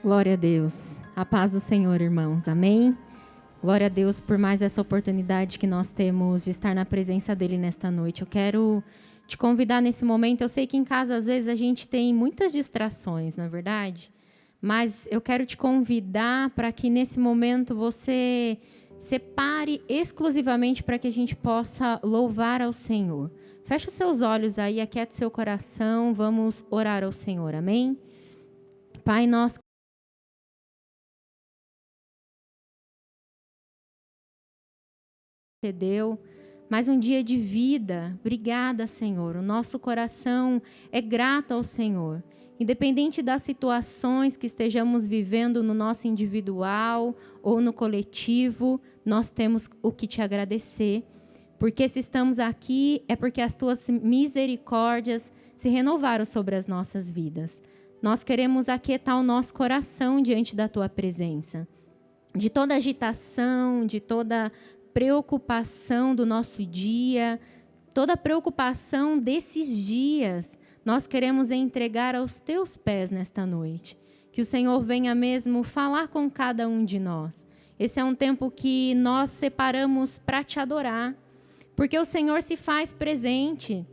Glória a Deus. A paz do Senhor, irmãos. Amém? Glória a Deus por mais essa oportunidade que nós temos de estar na presença dEle nesta noite. Eu quero te convidar nesse momento. Eu sei que em casa, às vezes, a gente tem muitas distrações, não é verdade? Mas eu quero te convidar para que nesse momento você separe exclusivamente para que a gente possa louvar ao Senhor. Feche os seus olhos aí, aquieta o seu coração. Vamos orar ao Senhor. Amém? Pai, nós deu mais um dia de vida. Obrigada, Senhor. O nosso coração é grato ao Senhor. Independente das situações que estejamos vivendo no nosso individual ou no coletivo, nós temos o que te agradecer. Porque se estamos aqui, é porque as tuas misericórdias se renovaram sobre as nossas vidas. Nós queremos aquietar o nosso coração diante da tua presença. De toda agitação, de toda preocupação do nosso dia, toda preocupação desses dias, nós queremos entregar aos teus pés nesta noite. Que o Senhor venha mesmo falar com cada um de nós. Esse é um tempo que nós separamos para te adorar, porque o Senhor se faz presente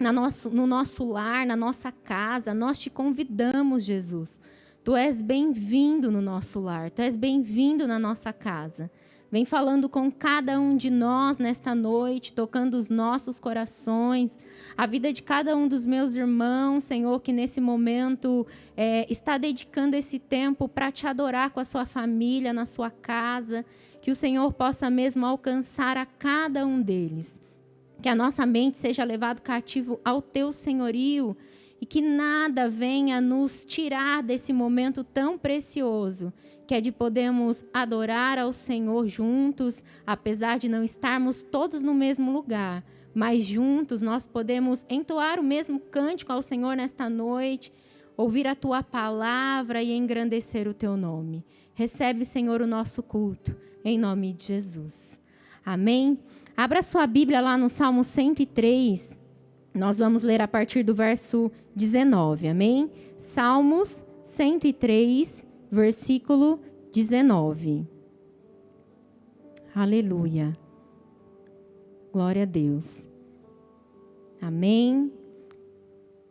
no nosso lar, na nossa casa. Nós te convidamos, Jesus. Tu és bem-vindo no nosso lar, tu és bem-vindo na nossa casa. Vem falando com cada um de nós nesta noite, tocando os nossos corações, a vida de cada um dos meus irmãos, Senhor, que nesse momento está dedicando esse tempo para te adorar com a sua família, na sua casa, que o Senhor possa mesmo alcançar a cada um deles. Que a nossa mente seja levada cativo ao teu senhorio e que nada venha nos tirar desse momento tão precioso, que é de podermos adorar ao Senhor juntos, apesar de não estarmos todos no mesmo lugar, mas juntos nós podemos entoar o mesmo cântico ao Senhor nesta noite, ouvir a tua palavra e engrandecer o teu nome. Recebe, Senhor, o nosso culto, em nome de Jesus. Amém? Abra sua Bíblia lá no Salmo 103, nós vamos ler a partir do verso 19, amém? Salmos 103, versículo 19. Aleluia. Glória a Deus. Amém.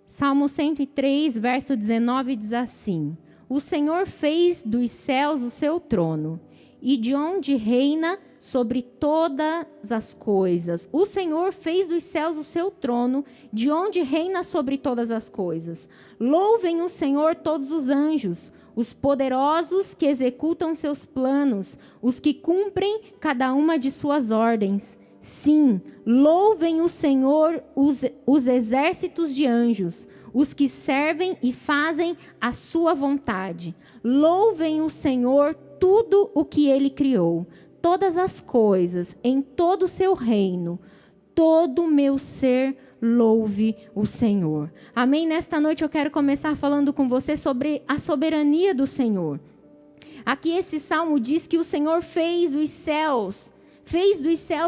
Salmo 103, verso 19 diz assim: O Senhor fez dos céus o seu trono, e de onde reina sobre todas as coisas. O Senhor fez dos céus o seu trono, de onde reina sobre todas as coisas. Louvem o Senhor todos os anjos, os poderosos que executam seus planos, os que cumprem cada uma de suas ordens. Sim, louvem o Senhor os exércitos de anjos, os que servem e fazem a sua vontade. Louvem o Senhor tudo o que Ele criou, todas as coisas, em todo o seu reino. Todo o meu ser louve o Senhor. Amém? Nesta noite eu quero começar falando com você sobre a soberania do Senhor. Aqui esse salmo diz que o Senhor fez dos céus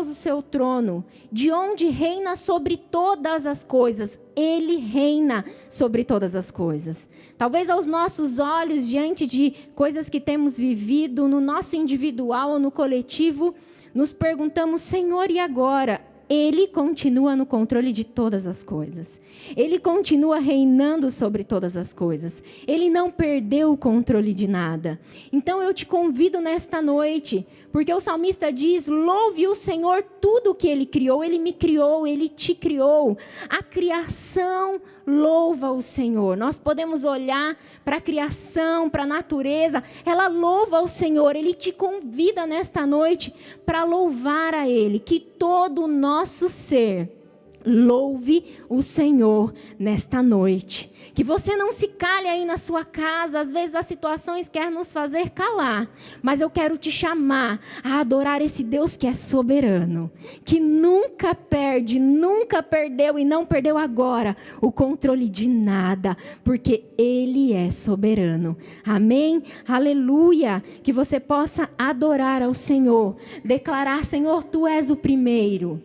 o seu trono, de onde reina sobre todas as coisas. Ele reina sobre todas as coisas. Talvez aos nossos olhos, diante de coisas que temos vivido, no nosso individual ou no coletivo, nos perguntamos: Senhor, e agora? Ele continua no controle de todas as coisas. Ele continua reinando sobre todas as coisas. Ele não perdeu o controle de nada. Então eu te convido nesta noite, porque o salmista diz: louve o Senhor tudo o que Ele criou. Ele me criou, Ele te criou. A criação louva o Senhor. Nós podemos olhar para a criação, para a natureza. Ela louva o Senhor. Ele te convida nesta noite para louvar a Ele. Que todo o nosso ser louve o Senhor nesta noite. Que você não se cale aí na sua casa. Às vezes as situações querem nos fazer calar, mas eu quero te chamar a adorar esse Deus que é soberano, que nunca perde, nunca perdeu e não perdeu agora o controle de nada, porque Ele é soberano. Amém? Aleluia! Que você possa adorar ao Senhor, declarar: Senhor, Tu és o primeiro,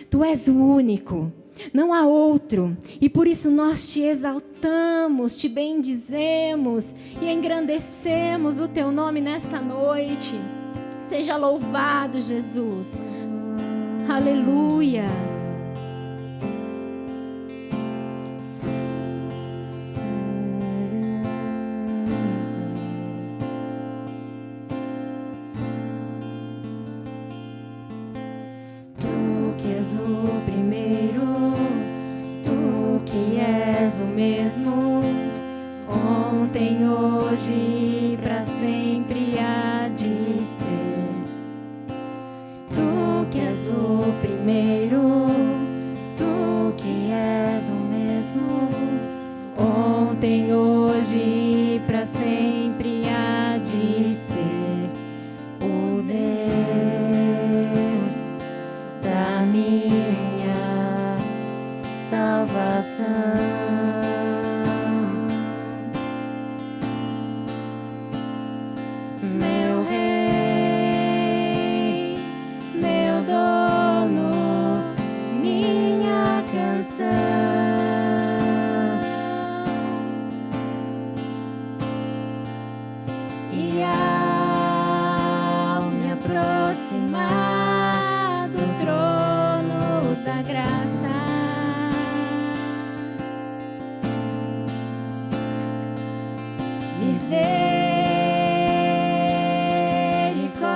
Tu és o único. Não há outro. E por isso nós te exaltamos, te bendizemos e engrandecemos o teu nome nesta noite. Seja louvado, Jesus. Aleluia. Ontem, hoje, para sempre há de ser. Tu que és o primeiro, tu que és o mesmo. Ontem, hoje, para sempre há de ser. O Deus da minha salvação.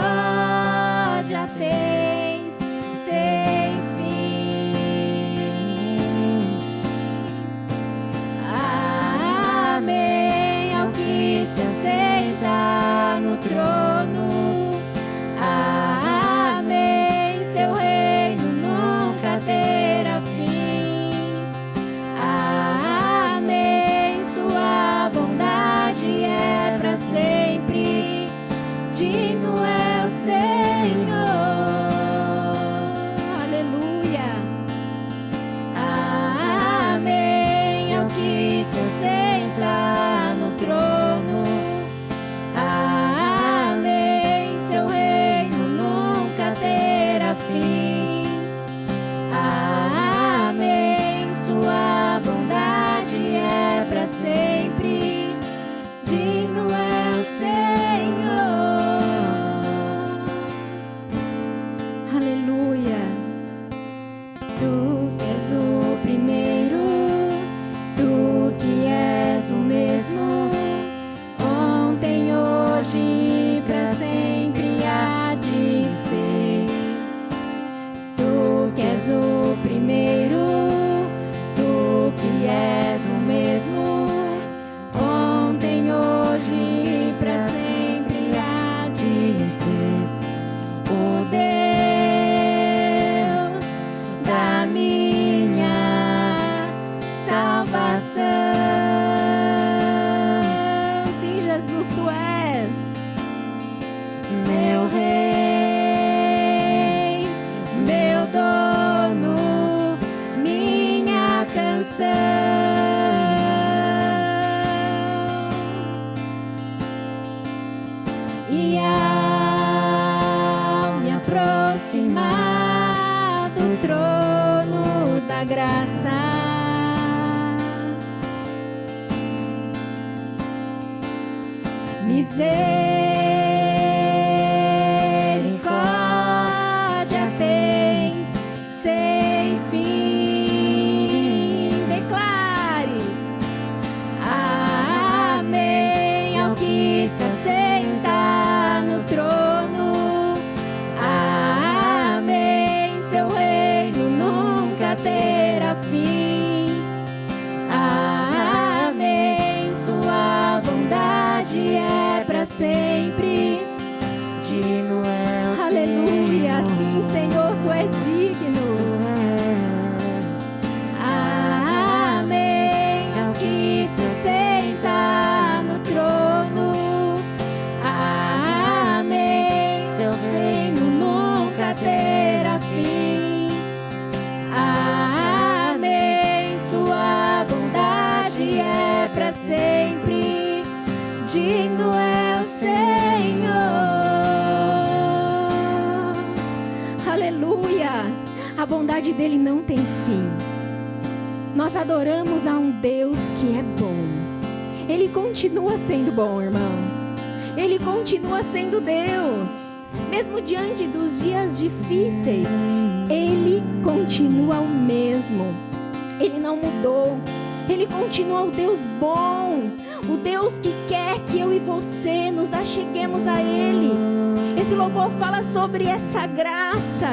Misericórdia tens sem fim. Amém ao que se assenta no trono. Amém, seu reino nunca terá fim. Amém, sua bondade é para sempre. Digno é o Senhor. Aleluia. Amém ao que se assenta no trono. Amém, seu reino nunca terá fim. Amém, sua bondade é para sempre. Digno é o Senhor. Aleluia. Tu que és o primeiro, tu que és o mesmo. Ontem, hoje, para sempre há de ser. Tu que és o primeiro, tu que és o mesmo. Ontem, hoje, para sempre há de ser. O Deus da minha salvação. Sim, Jesus, tu és meu rei, meu dono, minha canção. E ao me aproximar do trono da graça, misericórdia tens sem fim. Declare. Amém ao que se assenta no trono. Amém, seu reino nunca terá fim. Amém, sua bondade é para sempre. Digno é o Aleluia, sim, Senhor, tu és digno. Amém ao que se assenta no trono. Amém, seu reino nunca terá fim. Amém, sua bondade é para sempre. Digno é o Senhor. Aleluia. A bondade dele não tem fim. Nós adoramos a um Deus que é bom. Ele continua sendo bom, irmãos. Ele continua sendo Deus. Mesmo diante dos dias difíceis, Ele continua o mesmo. Ele não mudou. Ele continua o Deus bom. O Deus que quer que eu e você nos acheguemos a Ele. Esse louvor fala sobre essa graça.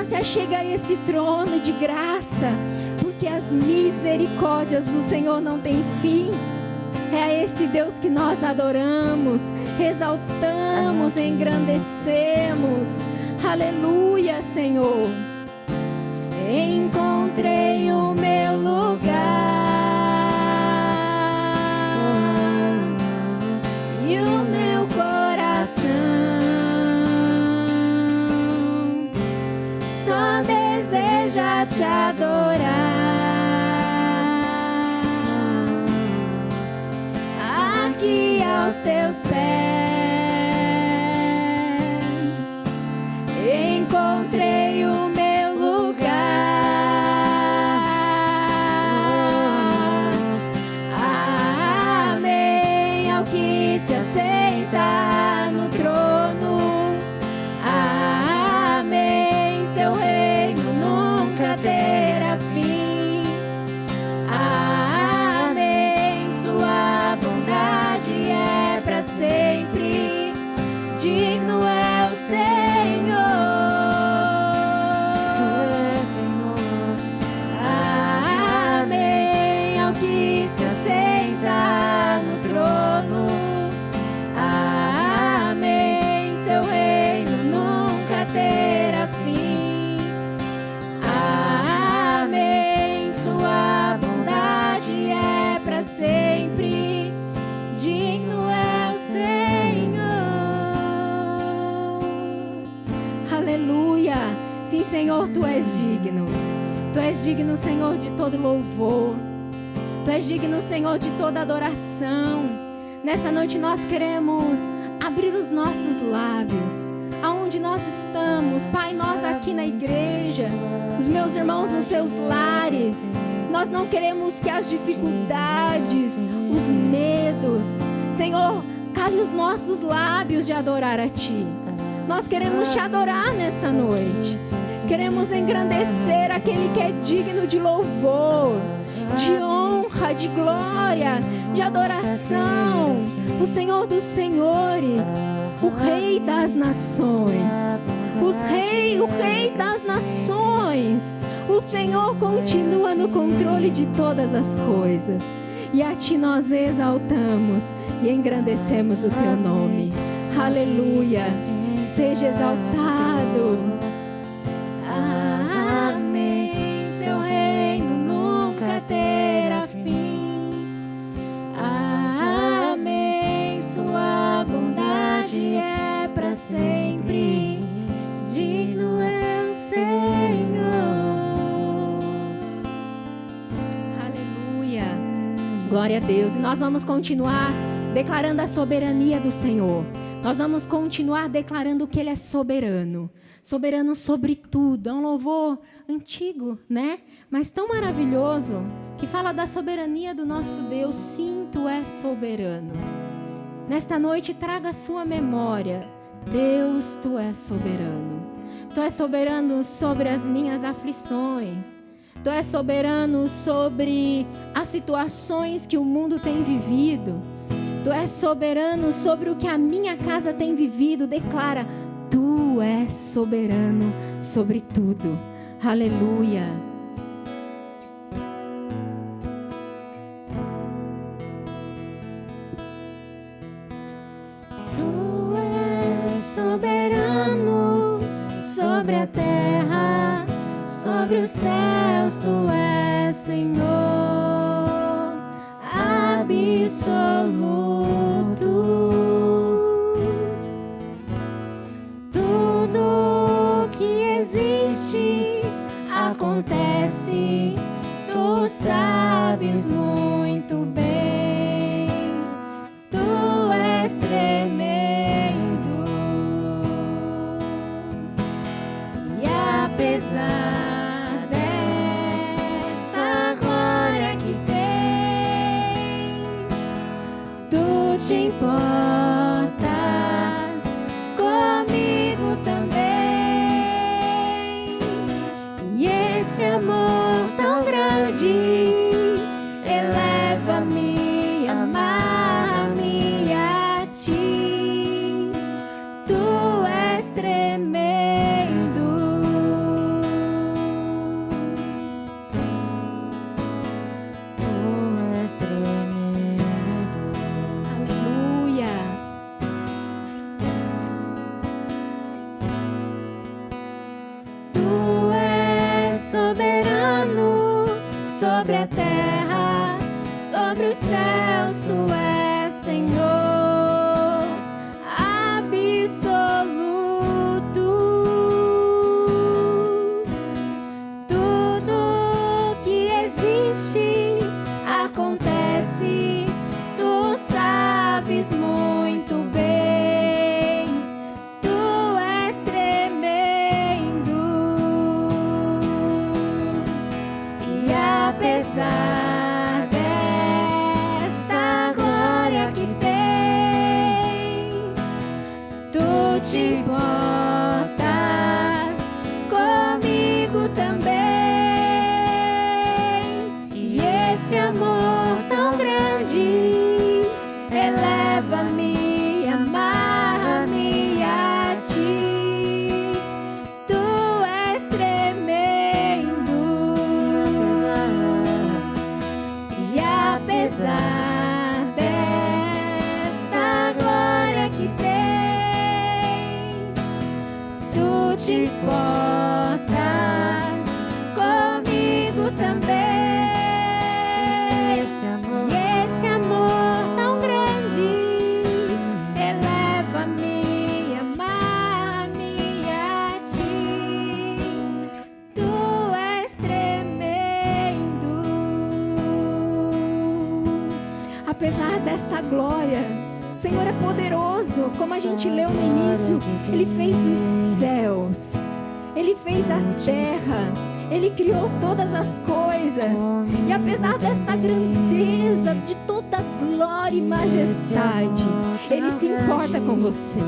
Se achega a esse trono de graça, porque as misericórdias do Senhor não têm fim. É a esse Deus que nós adoramos, exaltamos, engrandecemos. Aleluia, Senhor. Encontrei o meu lugar e o meu coração só deseja te adorar. Aqui aos teus pés encontrei o meu lugar. Amém ao que se assenta no trono. Amém, seu reino nunca terá fim. Amém, sua bondade é para sempre. Digno é o Senhor. Amém ao que se assenta no trono. Amém, seu reino nunca terá fim. Amém, sua bondade é para sempre. Digno é o Senhor. Aleluia. Sim, Senhor, Tu és digno. Tu és digno, Senhor, de todo louvor. Tu és digno, Senhor, de toda adoração. Nesta noite nós queremos abrir os nossos lábios. Aonde nós estamos, Pai, nós aqui na igreja, os meus irmãos nos seus lares. Nós não queremos que as dificuldades, os medos, Senhor, cale os nossos lábios de adorar a Ti. Nós queremos Te adorar nesta noite. Queremos engrandecer aquele que é digno de louvor, de honra, de glória, de adoração. O Senhor dos senhores, o Rei das nações, o Rei das nações. O Senhor continua no controle de todas as coisas. E a Ti nós exaltamos e engrandecemos o Teu nome. Aleluia. Seja exaltado. Amém. Seu reino nunca terá fim. Amém. Sua bondade é para sempre. Digno é o Senhor. Aleluia. Glória a Deus. E nós vamos continuar declarando a soberania do Senhor. Nós vamos continuar declarando que Ele é soberano. Soberano sobre tudo. É um louvor antigo, né? Mas tão maravilhoso, que fala da soberania do nosso Deus. Sim, Tu és soberano. Nesta noite, traga a sua memória. Deus, Tu és soberano. Tu és soberano sobre as minhas aflições. Tu és soberano sobre as situações que o mundo tem vivido. Tu és soberano sobre o que a minha casa tem vivido. Declara, Tu és soberano sobre tudo. Aleluia. Tu és soberano sobre a terra, sobre os céus. Tu és Senhor absoluto. Tudo que existe acontece, Tu sabes muito bem. Tu és tremendo. E apesar dessa glória sobre a terra, sobre os céus, tu és Senhor absoluto. Tudo que existe acontece, tu sabes muito bem, tu és tremendo. E apesar dessa glória que tem, tu te importas comigo também. E esse amor tão grande eleva-me, amarra-me a ti. Tu és tremendo. E apesar dessa glória que tem, tu te importas comigo também. E esse amor tão grande eleva-me, amarra-me a ti. Tu és tremendo. Apesar desta glória, o Senhor é poderoso. Como a gente leu no início, Ele fez os céus, Ele fez a terra, Ele criou todas as coisas. E apesar desta grandeza, de toda glória e majestade, Ele se importa com você.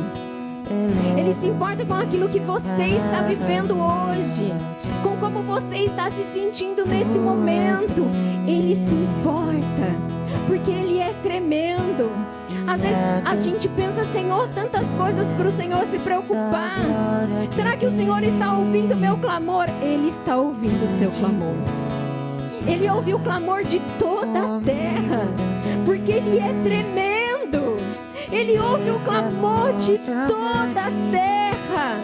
Ele se importa com aquilo que você está vivendo hoje, com como você está se sentindo nesse momento. Ele se importa, porque Ele é tremendo. Às vezes a gente pensa, Senhor, tantas coisas para o Senhor se preocupar. Será que o Senhor está ouvindo o meu clamor? Ele está ouvindo o seu clamor. Ele ouve o clamor de toda a terra, porque Ele é tremendo. Ele ouve o clamor de toda a terra.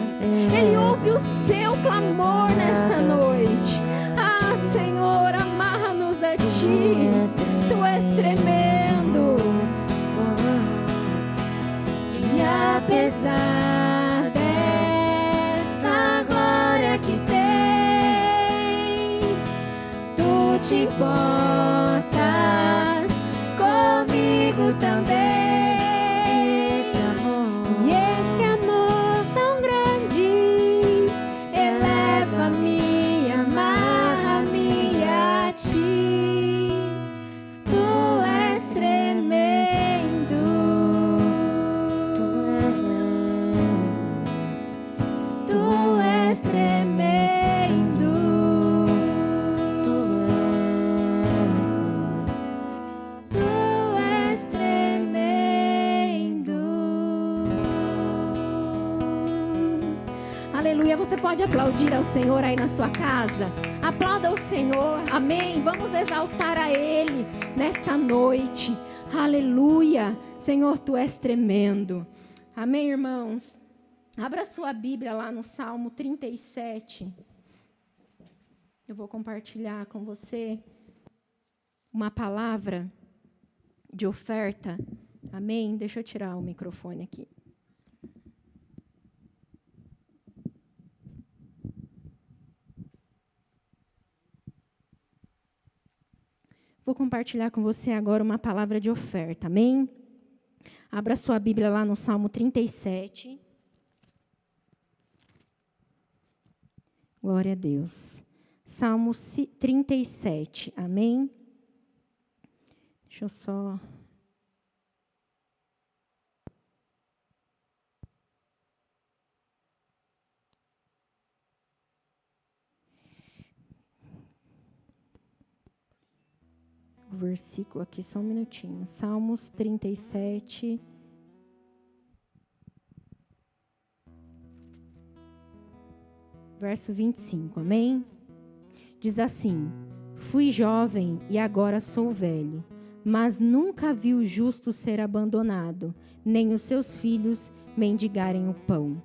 Ele ouve o seu clamor nesta noite. Ah, Senhor, amarra-nos a Ti. Tu és tremendo. E apesar dessa glória que tens, tu te importas comigo também. E esse amor tão grande eleva-me, amarra-me a ti. Tu és tremendo. Tu és tremendo. Tu és tremendo. Aleluia. Você pode aplaudir ao Senhor aí na sua casa? Aplauda ao Senhor. Amém. Vamos exaltar a Ele nesta noite. Aleluia. Senhor, Tu és tremendo. Amém, irmãos? Abra sua Bíblia lá no Salmo 37. Eu vou compartilhar com você uma palavra de oferta. Amém? Deixa eu tirar o microfone aqui. Vou compartilhar com você agora uma palavra de oferta. Amém? Abra sua Bíblia lá no Salmo 37. Glória a Deus. Salmo 37. Amém? Deixa eu só... O versículo aqui, só um minutinho. Salmos 37... Verso 25, amém? Diz assim: fui jovem e agora sou velho, mas nunca vi o justo ser abandonado, nem os seus filhos mendigarem o pão.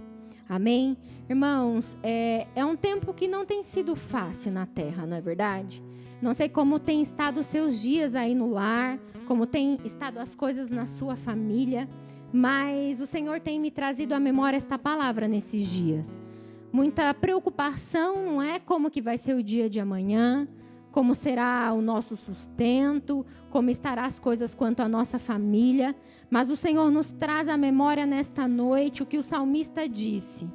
Amém? Irmãos, é um tempo que não tem sido fácil na terra, não é verdade? Não sei como tem estado os seus dias aí no lar, como tem estado as coisas na sua família, mas o Senhor tem me trazido à memória esta palavra nesses dias. Muita preocupação, não é? Como que vai ser o dia de amanhã, como será o nosso sustento, como estarão as coisas quanto à nossa família. Mas o Senhor nos traz à memória nesta noite o que o salmista disse,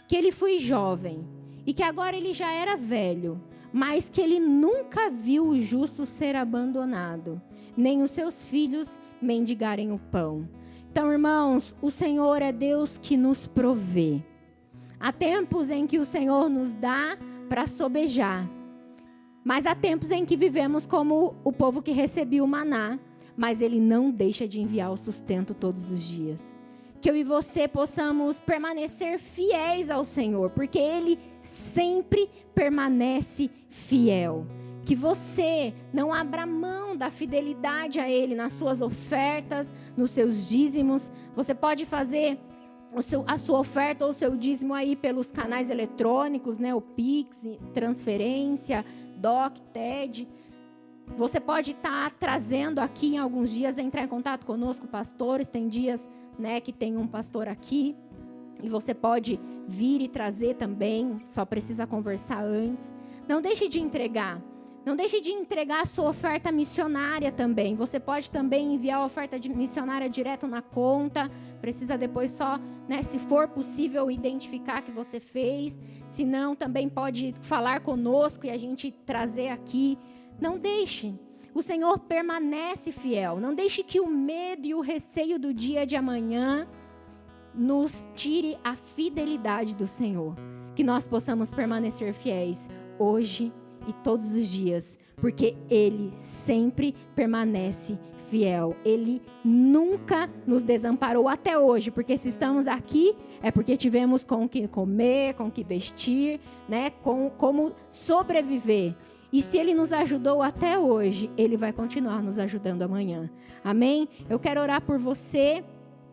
que ele foi jovem e que agora ele já era velho, mas que ele nunca viu o justo ser abandonado, nem os seus filhos mendigarem o pão. Então, irmãos, o Senhor é Deus que nos provê. Há tempos em que o Senhor nos dá para sobejar, mas há tempos em que vivemos como o povo que recebia o maná, mas Ele não deixa de enviar o sustento todos os dias. Que eu e você possamos permanecer fiéis ao Senhor, porque Ele sempre permanece fiel. Que você não abra mão da fidelidade a Ele nas suas ofertas, nos seus dízimos. Você pode fazer a sua oferta ou o seu dízimo aí pelos canais eletrônicos, né? O Pix, transferência, DOC, TED. Você pode estar trazendo aqui em alguns dias, entrar em contato conosco, pastores. Tem dias, né, que tem um pastor aqui. E você pode vir e trazer também. Só precisa conversar antes. Não deixe de entregar. Não deixe de entregar a sua oferta missionária também. Você pode também enviar a oferta missionária direto na conta. Precisa depois só, né, se for possível, identificar que você fez. Se não, também pode falar conosco e a gente trazer aqui. Não deixe. O Senhor permanece fiel. Não deixe que o medo e o receio do dia de amanhã nos tire a fidelidade do Senhor. Que nós possamos permanecer fiéis hoje e todos os dias, porque Ele sempre permanece fiel. Ele nunca nos desamparou até hoje, porque se estamos aqui é porque tivemos com o que comer, com o que vestir, né? Como sobreviver. E se Ele nos ajudou até hoje, Ele vai continuar nos ajudando amanhã. Amém? Eu quero orar por você,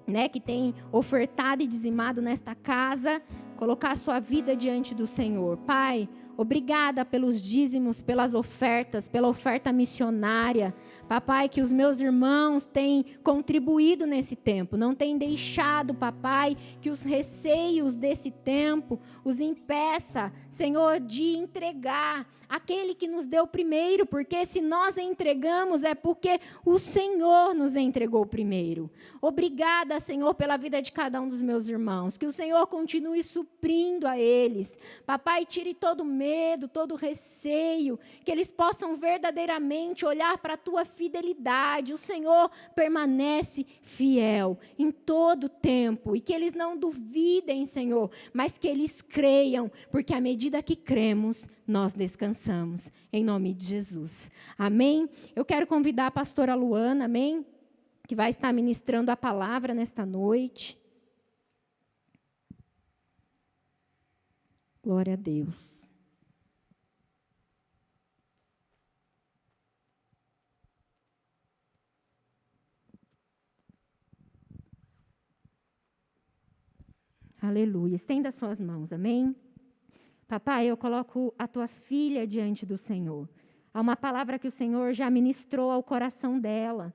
né, que tem ofertado e dizimado nesta casa, colocar a sua vida diante do Senhor. Pai, obrigada pelos dízimos, pelas ofertas, pela oferta missionária. Papai, que os meus irmãos têm contribuído nesse tempo, não têm deixado, papai, que os receios desse tempo os impeça, Senhor, de entregar aquele que nos deu primeiro, porque se nós entregamos é porque o Senhor nos entregou primeiro. Obrigada, Senhor, pela vida de cada um dos meus irmãos, que o Senhor continue suprindo a eles. Papai, tire todo medo, todo receio, que eles possam verdadeiramente olhar para a tua fidelidade. O Senhor permanece fiel em todo tempo e que eles não duvidem, Senhor, mas que eles creiam, porque à medida que cremos, nós descansamos, em nome de Jesus. Amém? Eu quero convidar a pastora Luana, amém? Que vai estar ministrando a palavra nesta noite. Glória a Deus. Aleluia. Estenda suas mãos, amém? Papai, eu coloco a tua filha diante do Senhor. Há uma palavra que o Senhor já ministrou ao coração dela.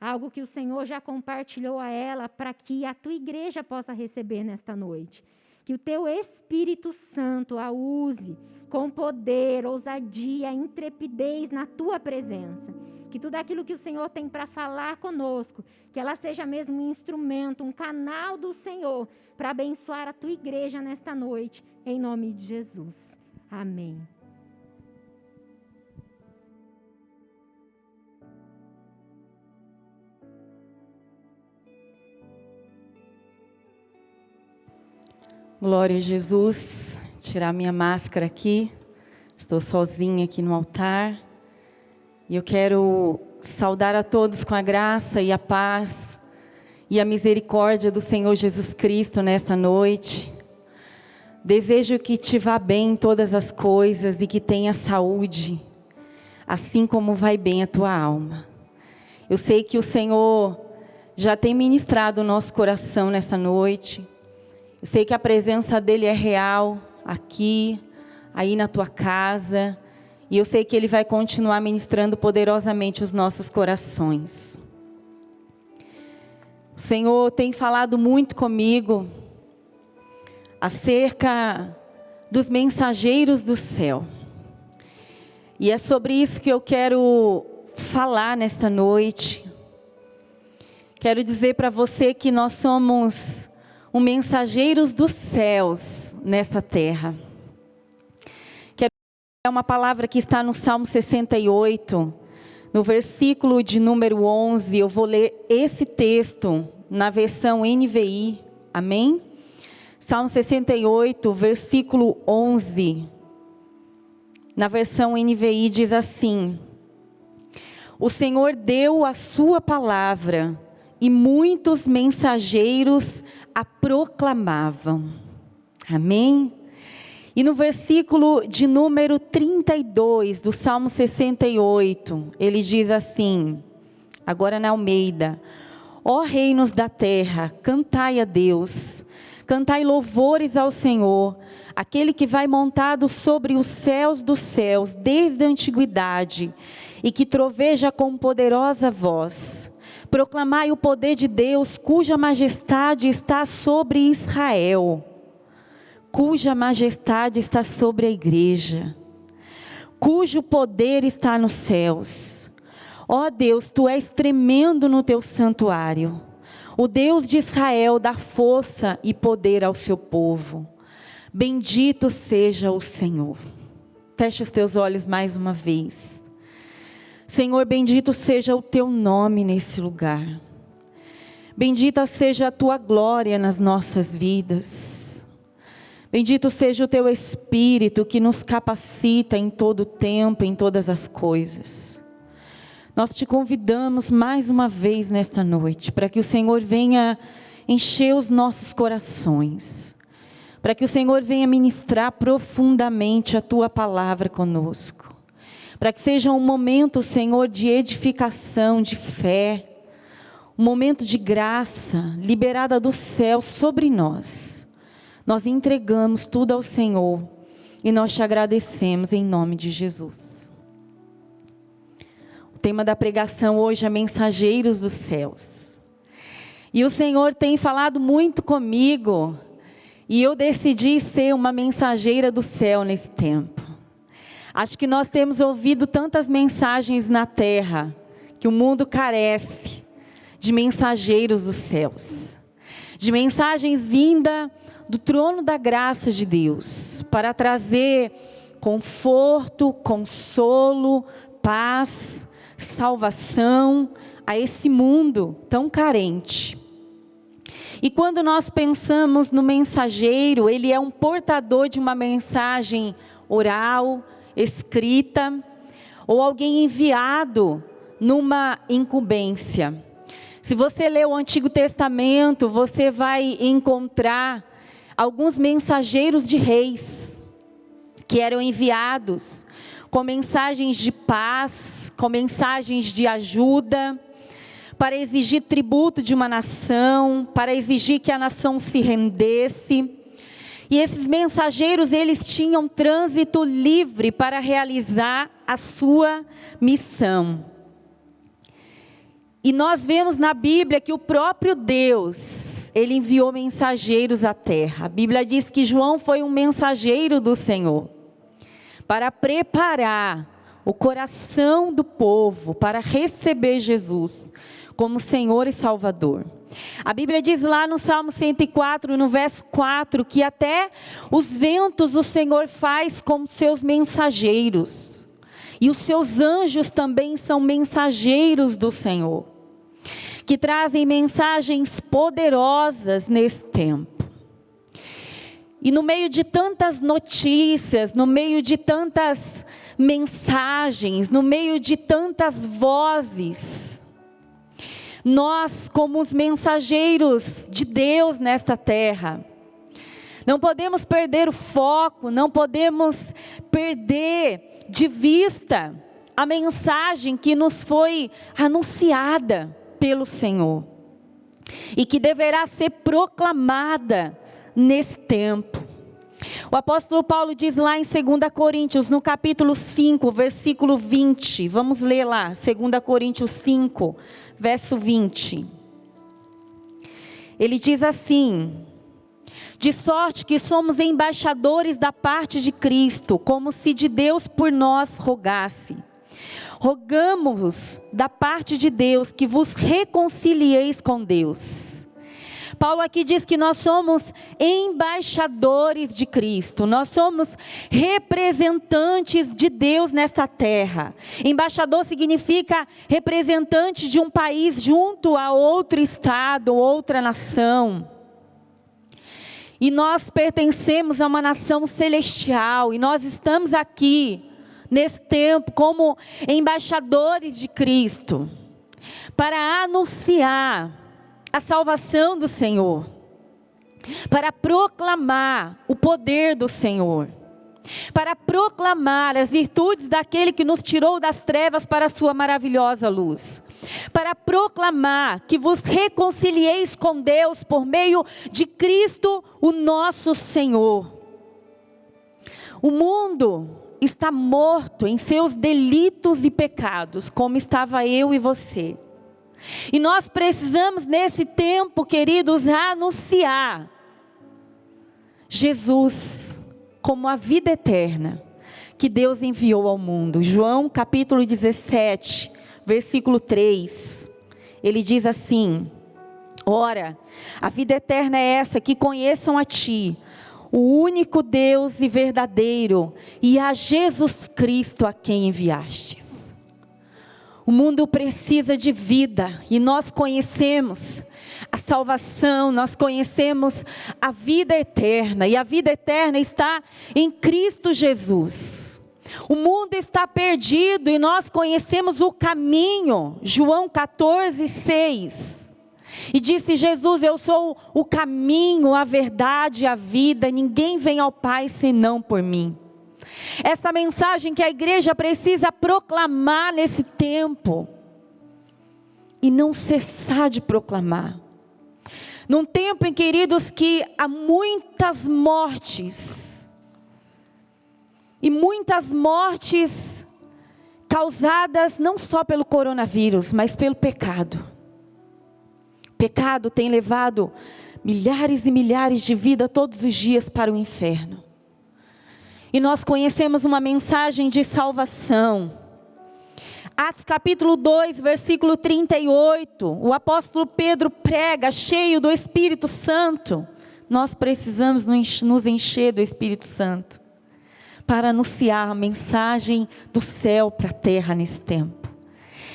Algo que o Senhor já compartilhou a ela para que a tua igreja possa receber nesta noite. Que o teu Espírito Santo a use com poder, ousadia, intrepidez na tua presença. Que tudo aquilo que o Senhor tem para falar conosco, que ela seja mesmo um instrumento, um canal do Senhor para abençoar a tua igreja nesta noite, em nome de Jesus. Amém. Glória a Jesus. Tirar minha máscara aqui. Estou sozinha aqui no altar. E eu quero saudar a todos com a graça e a paz e a misericórdia do Senhor Jesus Cristo nesta noite. Desejo que te vá bem em todas as coisas e que tenha saúde, assim como vai bem a tua alma. Eu sei que o Senhor já tem ministrado o nosso coração nessa noite. Eu sei que a presença dEle é real aqui, aí na tua casa. E eu sei que Ele vai continuar ministrando poderosamente os nossos corações. O Senhor tem falado muito comigo acerca dos mensageiros do céu. E é sobre isso que eu quero falar nesta noite. Quero dizer para você que nós somos os mensageiros dos céus nesta terra. É uma palavra que está no Salmo 68, no versículo de número 11. Eu vou ler esse texto na versão NVI, amém? Salmo 68, versículo 11, na versão NVI diz assim: o Senhor deu a sua palavra e muitos mensageiros a proclamavam, amém? E no versículo de número 32 do Salmo 68, ele diz assim, agora na Almeida: ó reinos da terra, cantai a Deus, cantai louvores ao Senhor, aquele que vai montado sobre os céus dos céus, desde a antiguidade, e que troveja com poderosa voz. Proclamai o poder de Deus, cuja majestade está sobre Israel, cuja majestade está sobre a igreja, cujo poder está nos céus. Ó Deus, Tu és tremendo no Teu santuário. O Deus de Israel dá força e poder ao seu povo. Bendito seja o Senhor. Feche os teus olhos mais uma vez. Senhor, bendito seja o Teu nome nesse lugar. Bendita seja a Tua glória nas nossas vidas. Bendito seja o Teu Espírito que nos capacita em todo o tempo, em todas as coisas. Nós Te convidamos mais uma vez nesta noite, para que o Senhor venha encher os nossos corações, para que o Senhor venha ministrar profundamente a Tua palavra conosco, para que seja um momento, Senhor, de edificação, de fé, um momento de graça liberada do céu sobre nós. Nós entregamos tudo ao Senhor e nós Te agradecemos em nome de Jesus. O tema da pregação hoje é Mensageiros dos Céus. E o Senhor tem falado muito comigo e eu decidi ser uma mensageira do céu nesse tempo. Acho que nós temos ouvido tantas mensagens na terra que o mundo carece de mensageiros dos céus, de mensagens vindas do trono da graça de Deus, para trazer conforto, consolo, paz, salvação a esse mundo tão carente. E quando nós pensamos no mensageiro, ele é um portador de uma mensagem oral, escrita, ou alguém enviado numa incumbência. Se você ler o Antigo Testamento, você vai encontrar alguns mensageiros de reis, que eram enviados com mensagens de paz, com mensagens de ajuda, para exigir tributo de uma nação, para exigir que a nação se rendesse. E esses mensageiros, eles tinham trânsito livre para realizar a sua missão. E nós vemos na Bíblia que o próprio Deus, Ele enviou mensageiros à terra. A Bíblia diz que João foi um mensageiro do Senhor, para preparar o coração do povo, para receber Jesus como Senhor e Salvador. A Bíblia diz lá no Salmo 104, no verso 4, que até os ventos o Senhor faz como seus mensageiros. E os seus anjos também são mensageiros do Senhor, que trazem mensagens poderosas nesse tempo. E no meio de tantas notícias, no meio de tantas mensagens, no meio de tantas vozes, nós, como os mensageiros de Deus nesta terra, não podemos perder o foco, não podemos perder de vista a mensagem que nos foi anunciada pelo Senhor e que deverá ser proclamada nesse tempo. O apóstolo Paulo diz lá em 2 Coríntios, no capítulo 5, versículo 20. Vamos ler lá, 2 Coríntios 5, verso 20. Ele diz assim: de sorte que somos embaixadores da parte de Cristo, como se de Deus por nós rogasse. Rogamos-vos da parte de Deus que vos reconcilieis com Deus. Paulo aqui diz que nós somos embaixadores de Cristo, nós somos representantes de Deus nesta terra. Embaixador significa representante de um país junto a outro estado, outra nação. E nós pertencemos a uma nação celestial, e nós estamos aqui, nesse tempo, como embaixadores de Cristo, para anunciar a salvação do Senhor, para proclamar o poder do Senhor, para proclamar as virtudes daquele que nos tirou das trevas para a sua maravilhosa luz, para proclamar que vos reconcilieis com Deus por meio de Cristo, o nosso Senhor. O mundo está morto em seus delitos e pecados, como estava eu e você. E nós precisamos nesse tempo, queridos, anunciar Jesus como a vida eterna que Deus enviou ao mundo. João capítulo 17, versículo 3, ele diz assim: ora, a vida eterna é essa, que conheçam a Ti, o único Deus e verdadeiro, e a Jesus Cristo a quem enviastes. O mundo precisa de vida, e nós conhecemos a salvação, nós conhecemos a vida eterna, e a vida eterna está em Cristo Jesus. O mundo está perdido e nós conhecemos o caminho. João 14, 6. E disse Jesus: eu sou o caminho, a verdade e a vida, ninguém vem ao Pai senão por mim. Esta mensagem que a igreja precisa proclamar nesse tempo, e não cessar de proclamar. Num tempo, queridos, que há muitas mortes, e muitas mortes causadas não só pelo coronavírus, mas pelo pecado. O pecado tem levado milhares e milhares de vidas todos os dias para o inferno. E nós conhecemos uma mensagem de salvação. Atos capítulo 2, versículo 38, o apóstolo Pedro prega cheio do Espírito Santo. Nós precisamos nos encher do Espírito Santo para anunciar a mensagem do céu para a terra nesse tempo.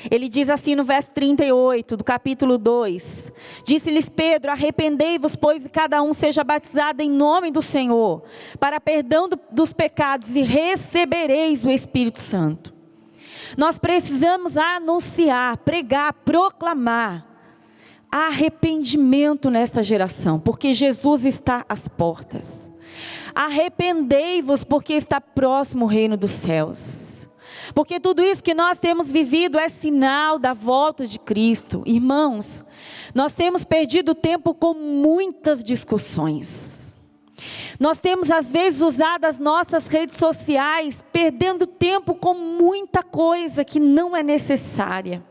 Ele diz assim no verso 38 do capítulo 2, disse-lhes Pedro: arrependei-vos, pois cada um seja batizado em nome do Senhor, para perdão dos pecados, e recebereis o Espírito Santo. Nós precisamos anunciar, pregar, proclamar arrependimento nesta geração, porque Jesus está às portas. Arrependei-vos, porque está próximo o reino dos céus. Porque tudo isso que nós temos vivido é sinal da volta de Cristo. Irmãos, nós temos perdido tempo com muitas discussões. Nós temos às vezes usado as nossas redes sociais, perdendo tempo com muita coisa que não é necessária.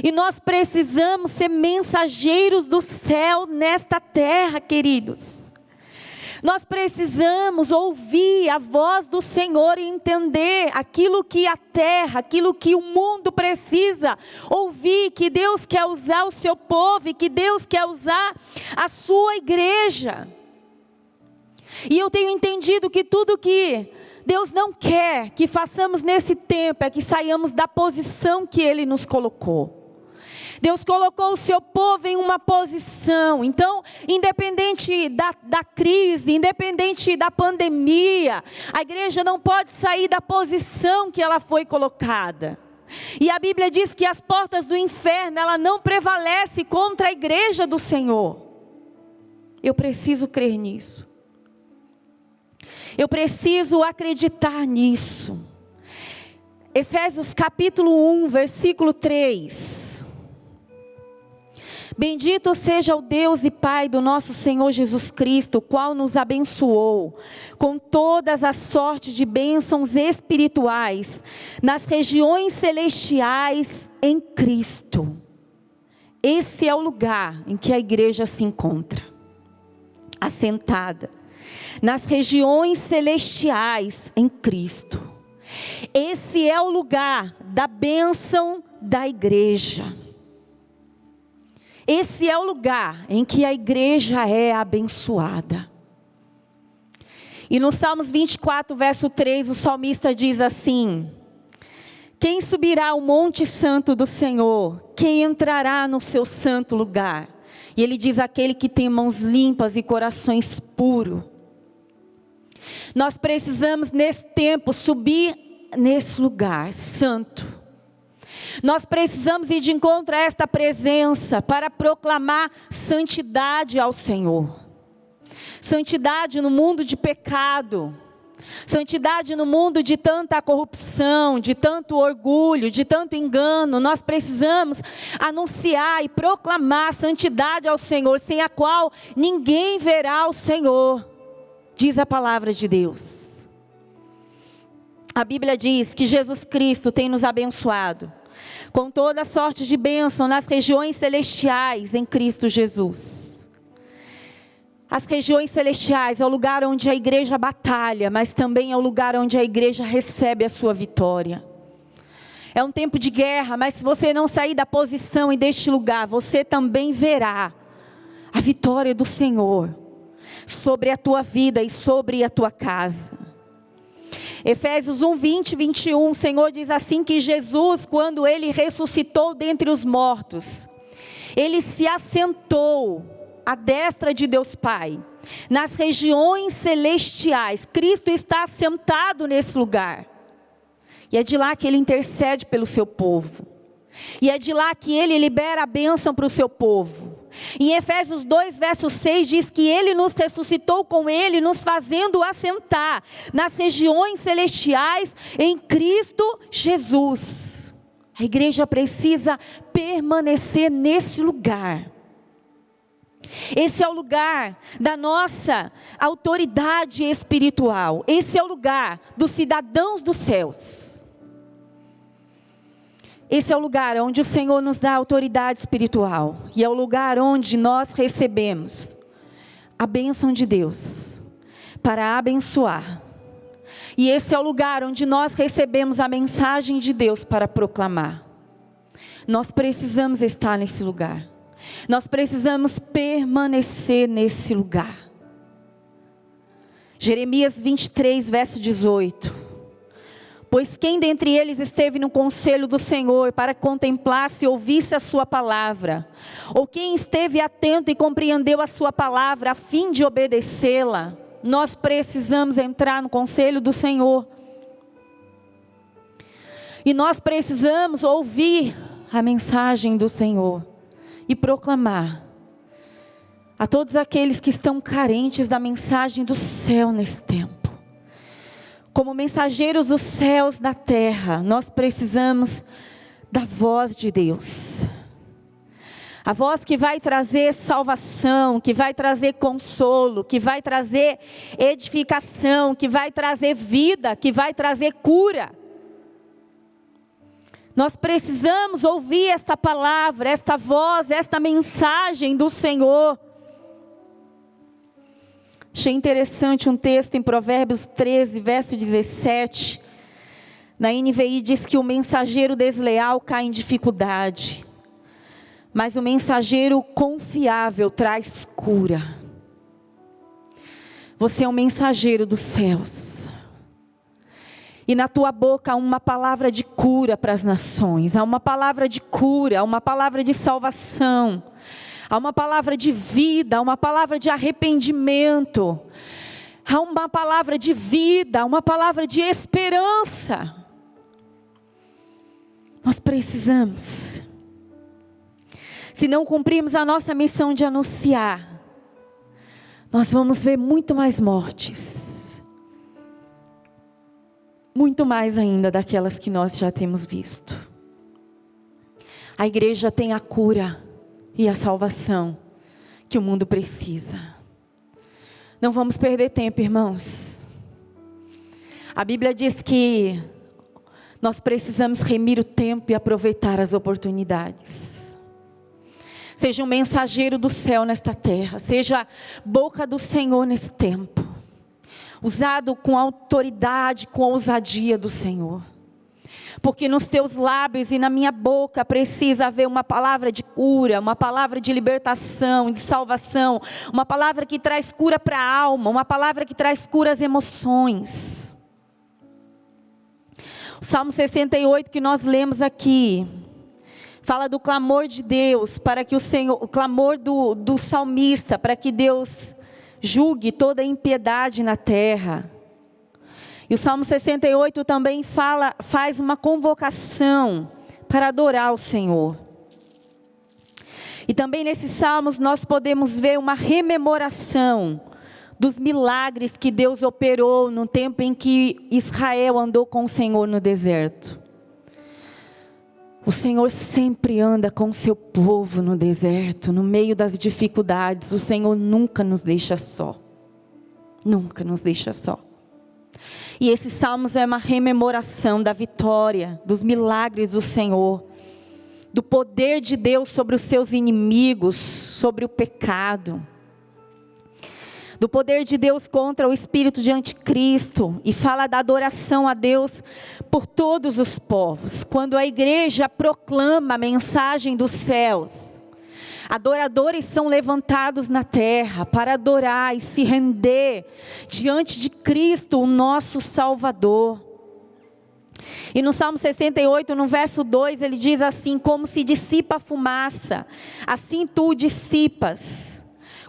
E nós precisamos ser mensageiros do céu nesta terra, queridos. Nós precisamos ouvir a voz do Senhor e entender aquilo que a terra, aquilo que o mundo precisa ouvir, que Deus quer usar o seu povo e que Deus quer usar a sua igreja. E eu tenho entendido que tudo que Deus não quer que façamos nesse tempo é que saiamos da posição que Ele nos colocou. Deus colocou o seu povo em uma posição. Então, independente da crise, independente da pandemia, a igreja não pode sair da posição que ela foi colocada. E a Bíblia diz que as portas do inferno, ela não prevalece contra a igreja do Senhor. Eu preciso crer nisso. Eu preciso acreditar nisso. Efésios capítulo 1, versículo 3. Bendito seja o Deus e Pai do nosso Senhor Jesus Cristo, o qual nos abençoou com todas as sortes de bênçãos espirituais nas regiões celestiais em Cristo. Esse é o lugar em que a igreja se encontra, assentada nas regiões celestiais em Cristo. Esse é o lugar da bênção da igreja. Esse é o lugar em que a igreja é abençoada. E no Salmos 24, verso 3, o salmista diz assim: quem subirá ao monte santo do Senhor? Quem entrará no seu santo lugar? E ele diz: aquele que tem mãos limpas e corações puros. Nós precisamos nesse tempo subir nesse lugar santo. Nós precisamos ir de encontro a esta presença para proclamar santidade ao Senhor. Santidade no mundo de pecado. Santidade no mundo de tanta corrupção, de tanto orgulho, de tanto engano. Nós precisamos anunciar e proclamar santidade ao Senhor, sem a qual ninguém verá o Senhor, diz a palavra de Deus. A Bíblia diz que Jesus Cristo tem nos abençoado com toda sorte de bênção nas regiões celestiais em Cristo Jesus. As regiões celestiais é o lugar onde a igreja batalha, mas também é o lugar onde a igreja recebe a sua vitória. É um tempo de guerra, mas se você não sair da posição e deste lugar, você também verá a vitória do Senhor sobre a tua vida e sobre a tua casa. Efésios 1, 20 e 21, o Senhor diz assim que Jesus, quando Ele ressuscitou dentre os mortos, Ele se assentou à destra de Deus Pai, nas regiões celestiais. Cristo está assentado nesse lugar. E é de lá que Ele intercede pelo seu povo. E é de lá que Ele libera a bênção para o seu povo. Em Efésios 2, verso 6, diz que Ele nos ressuscitou com Ele, nos fazendo assentar nas regiões celestiais em Cristo Jesus. A igreja precisa permanecer nesse lugar. Esse é o lugar da nossa autoridade espiritual. Esse é o lugar dos cidadãos dos céus. Esse é o lugar onde o Senhor nos dá autoridade espiritual. E é o lugar onde nós recebemos a bênção de Deus para abençoar. E esse é o lugar onde nós recebemos a mensagem de Deus para proclamar. Nós precisamos estar nesse lugar. Nós precisamos permanecer nesse lugar. Jeremias 23, verso 18. Pois quem dentre eles esteve no conselho do Senhor para contemplar-se e ouvisse a sua palavra? Ou quem esteve atento e compreendeu a sua palavra a fim de obedecê-la? Nós precisamos entrar no conselho do Senhor. E nós precisamos ouvir a mensagem do Senhor e proclamar a todos aqueles que estão carentes da mensagem do céu nesse tempo. Como mensageiros dos céus na terra, nós precisamos da voz de Deus. A voz que vai trazer salvação, que vai trazer consolo, que vai trazer edificação, que vai trazer vida, que vai trazer cura. Nós precisamos ouvir esta palavra, esta voz, esta mensagem do Senhor. Achei interessante um texto em Provérbios 13, verso 17. Na NVI diz que o mensageiro desleal cai em dificuldade, mas o mensageiro confiável traz cura. Você é um mensageiro dos céus. E na tua boca há uma palavra de cura para as nações. Há uma palavra de cura, há uma palavra de salvação. Há uma palavra de vida, há uma palavra de arrependimento. Há uma palavra de vida, uma palavra de esperança. Nós precisamos. Se não cumprirmos a nossa missão de anunciar, nós vamos ver muito mais mortes. Muito mais ainda daquelas que nós já temos visto. A igreja tem a cura. e a salvação que o mundo precisa. Não vamos perder tempo, irmãos. A Bíblia diz que nós precisamos remir o tempo e aproveitar as oportunidades. Seja um mensageiro do céu nesta terra, seja boca do Senhor nesse tempo, usado com autoridade, com ousadia do Senhor. Porque nos teus lábios e na minha boca precisa haver uma palavra de cura, uma palavra de libertação, de salvação, uma palavra que traz cura para a alma, uma palavra que traz cura às emoções. O Salmo 68 que nós lemos aqui, fala do clamor de Deus, para que o Senhor, o clamor do salmista, para que Deus julgue toda a impiedade na terra. E o Salmo 68 também faz uma convocação para adorar o Senhor. E também nesses salmos nós podemos ver uma rememoração dos milagres que Deus operou no tempo em que Israel andou com o Senhor no deserto. O Senhor sempre anda com o seu povo no deserto, no meio das dificuldades. O Senhor nunca nos deixa só. Nunca nos deixa só. E esses salmos é uma rememoração da vitória, dos milagres do Senhor, do poder de Deus sobre os seus inimigos, sobre o pecado, do poder de Deus contra o espírito de anticristo, e fala da adoração a Deus por todos os povos. Quando a igreja proclama a mensagem dos céus, adoradores são levantados na terra para adorar e se render diante de Cristo, o nosso Salvador. E no Salmo 68, no verso 2, ele diz assim: como se dissipa a fumaça, assim tu dissipas.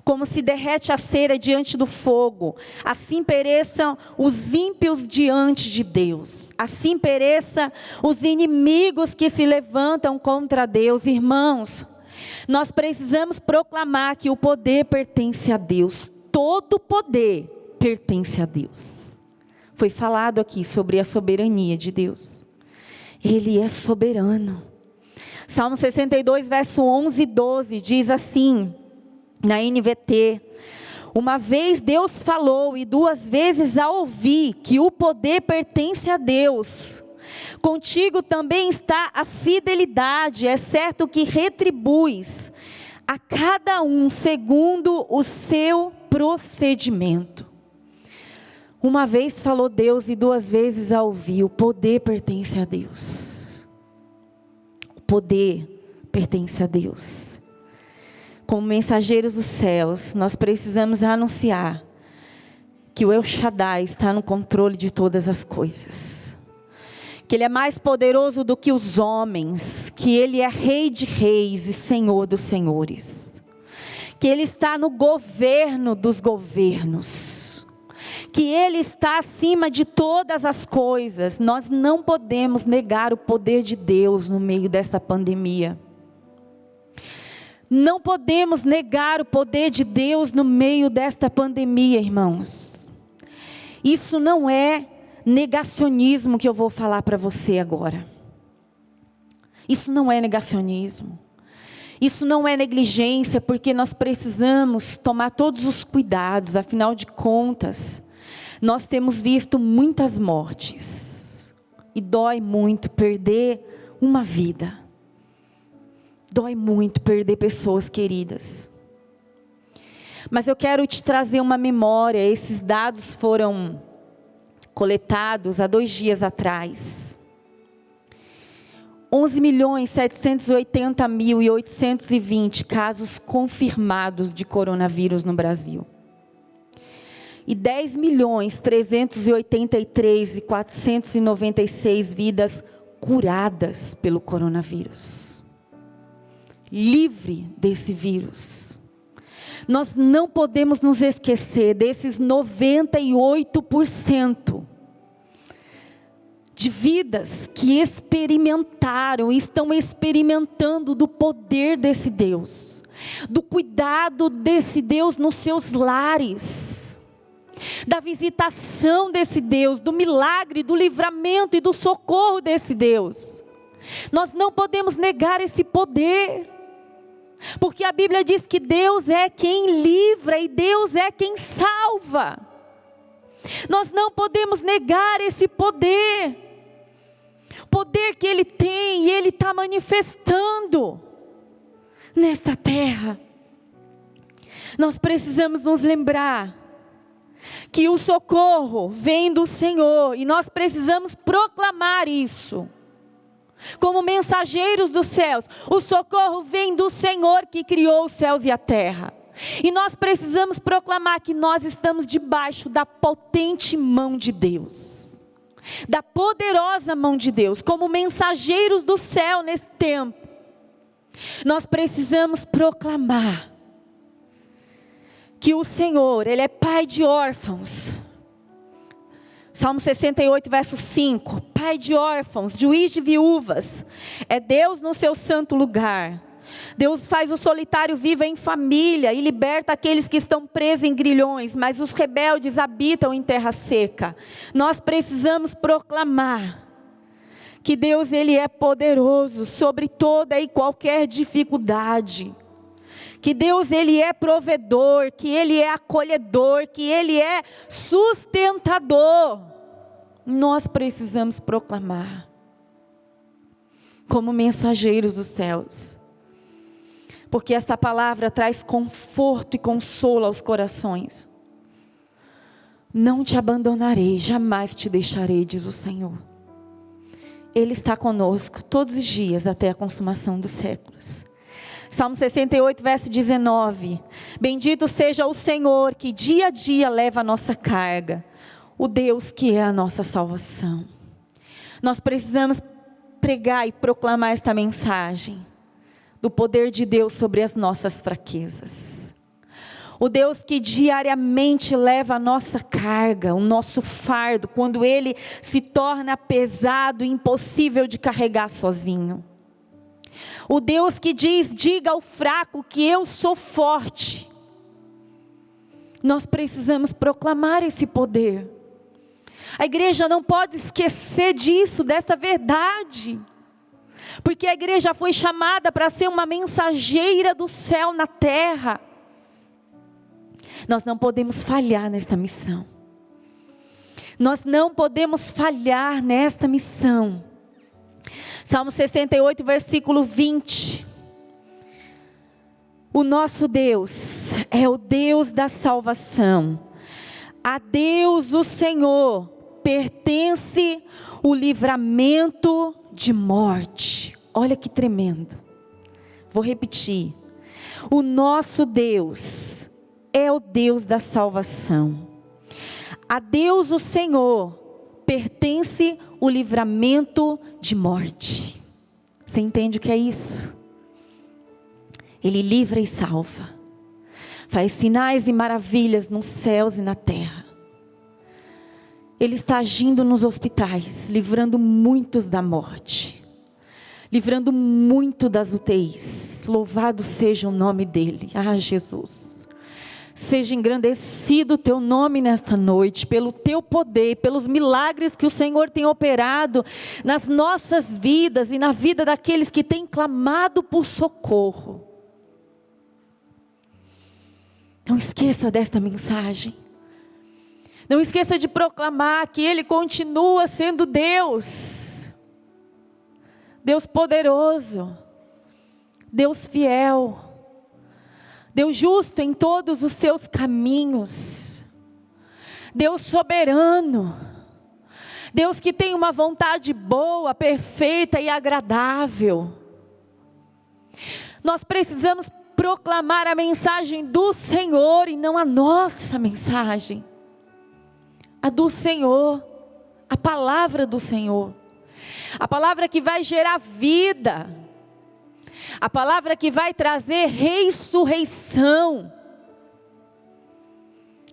Como se derrete a cera diante do fogo, assim pereçam os ímpios diante de Deus. Assim pereçam os inimigos que se levantam contra Deus. Irmãos, nós precisamos proclamar que o poder pertence a Deus. Todo poder pertence a Deus. Foi falado aqui sobre a soberania de Deus. Ele é soberano. Salmo 62, verso 11 e 12 diz assim, na NVT: uma vez Deus falou e duas vezes a ouvi que o poder pertence a Deus. Contigo também está a fidelidade, é certo que retribuis a cada um segundo o seu procedimento. Uma vez falou Deus e duas vezes a ouvi, o poder pertence a Deus. O poder pertence a Deus. Como mensageiros dos céus, nós precisamos anunciar que o El Shaddai está no controle de todas as coisas. Que Ele é mais poderoso do que os homens. Que Ele é Rei de reis e Senhor dos senhores. Que Ele está no governo dos governos. Que Ele está acima de todas as coisas. Nós não podemos negar o poder de Deus no meio desta pandemia. Não podemos negar o poder de Deus no meio desta pandemia, irmãos. Isso não é negacionismo que eu vou falar para você agora. Isso não é negacionismo. Isso não é negligência, porque nós precisamos tomar todos os cuidados. Afinal de contas, nós temos visto muitas mortes. E dói muito perder uma vida. Dói muito perder pessoas queridas. Mas eu quero te trazer uma memória. Esses dados foram coletados há 2 dias atrás. 11.780.820 casos confirmados de coronavírus no Brasil. E 10.383.496 vidas curadas pelo coronavírus. Livre desse vírus. Nós não podemos nos esquecer desses 98% de vidas que experimentaram e estão experimentando do poder desse Deus, do cuidado desse Deus nos seus lares, da visitação desse Deus, do milagre, do livramento e do socorro desse Deus. Nós não podemos negar esse poder. Porque a Bíblia diz que Deus é quem livra e Deus é quem salva. Nós não podemos negar esse poder. Poder que Ele tem e Ele está manifestando nesta terra. Nós precisamos nos lembrar que o socorro vem do Senhor e nós precisamos proclamar isso. Como mensageiros dos céus, o socorro vem do Senhor que criou os céus e a terra. E nós precisamos proclamar que nós estamos debaixo da potente mão de Deus, da poderosa mão de Deus, como mensageiros do céu nesse tempo. Nós precisamos proclamar que o Senhor, Ele é pai de órfãos. Salmo 68, verso 5, pai de órfãos, juiz de viúvas, é Deus no seu santo lugar. Deus faz o solitário viver em família e liberta aqueles que estão presos em grilhões, mas os rebeldes habitam em terra seca. Nós precisamos proclamar que Deus, Ele é poderoso sobre toda e qualquer dificuldade. Que Deus, Ele é provedor, que Ele é acolhedor, que Ele é sustentador. Nós precisamos proclamar, como mensageiros dos céus. Porque esta palavra traz conforto e consolo aos corações. Não te abandonarei, jamais te deixarei, diz o Senhor. Ele está conosco todos os dias até a consumação dos séculos. Salmo 68, verso 19. Bendito seja o Senhor que dia a dia leva a nossa carga. O Deus que é a nossa salvação. Nós precisamos pregar e proclamar esta mensagem do poder de Deus sobre as nossas fraquezas. O Deus que diariamente leva a nossa carga, o nosso fardo, quando ele se torna pesado e impossível de carregar sozinho. O Deus que diz, diga ao fraco que eu sou forte. Nós precisamos proclamar esse poder. A igreja não pode esquecer disso, desta verdade. Porque a igreja foi chamada para ser uma mensageira do céu na terra. Nós não podemos falhar nesta missão. Nós não podemos falhar nesta missão. Salmo 68, versículo 20. O nosso Deus é o Deus da salvação. A Deus o Senhor pertence o livramento de morte. Olha que tremendo. Vou repetir. O nosso Deus é o Deus da salvação. A Deus o Senhor pertence o livramento de morte. Você entende o que é isso? Ele livra e salva. Faz sinais e maravilhas nos céus e na terra. Ele está agindo nos hospitais, livrando muitos da morte. Livrando muito das UTIs. Louvado seja o nome dele. Ah, Jesus. Seja engrandecido o teu nome nesta noite, pelo teu poder, pelos milagres que o Senhor tem operado nas nossas vidas e na vida daqueles que têm clamado por socorro. Não esqueça desta mensagem. Não esqueça de proclamar que Ele continua sendo Deus. Deus poderoso. Deus fiel. Deus justo em todos os seus caminhos. Deus soberano. Deus que tem uma vontade boa, perfeita e agradável. Nós precisamos proclamar a mensagem do Senhor e não a nossa mensagem. A do Senhor, a palavra do Senhor. A palavra que vai gerar vida. A palavra que vai trazer ressurreição.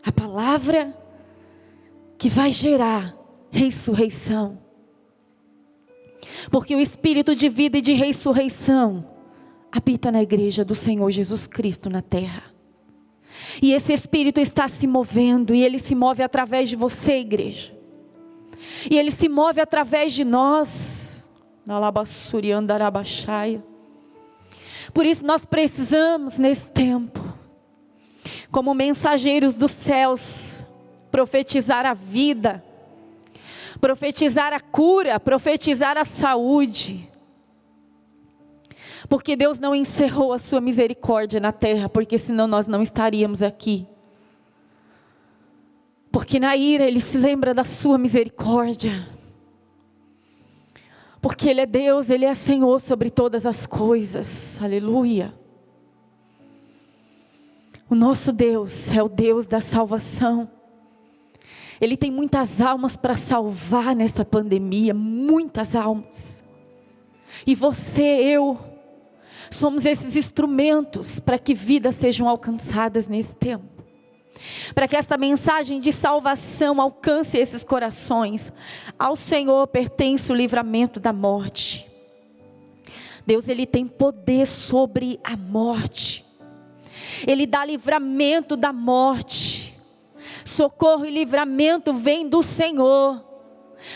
A palavra que vai gerar ressurreição. Porque o Espírito de vida e de ressurreição habita na igreja do Senhor Jesus Cristo na terra. E esse Espírito está se movendo, e Ele se move através de você, igreja. E Ele se move através de nós. Por isso nós precisamos nesse tempo, como mensageiros dos céus, profetizar a vida, profetizar a cura, profetizar a saúde. Porque Deus não encerrou a sua misericórdia na terra, porque senão nós não estaríamos aqui. Porque na ira Ele se lembra da sua misericórdia. Porque Ele é Deus, Ele é Senhor sobre todas as coisas. Aleluia. O nosso Deus é o Deus da salvação. Ele tem muitas almas para salvar nesta pandemia, muitas almas. E você, eu, somos esses instrumentos para que vidas sejam alcançadas nesse tempo. Para que esta mensagem de salvação alcance esses corações. Ao Senhor pertence o livramento da morte. Deus, Ele tem poder sobre a morte. Ele dá livramento da morte. Socorro e livramento vem do Senhor.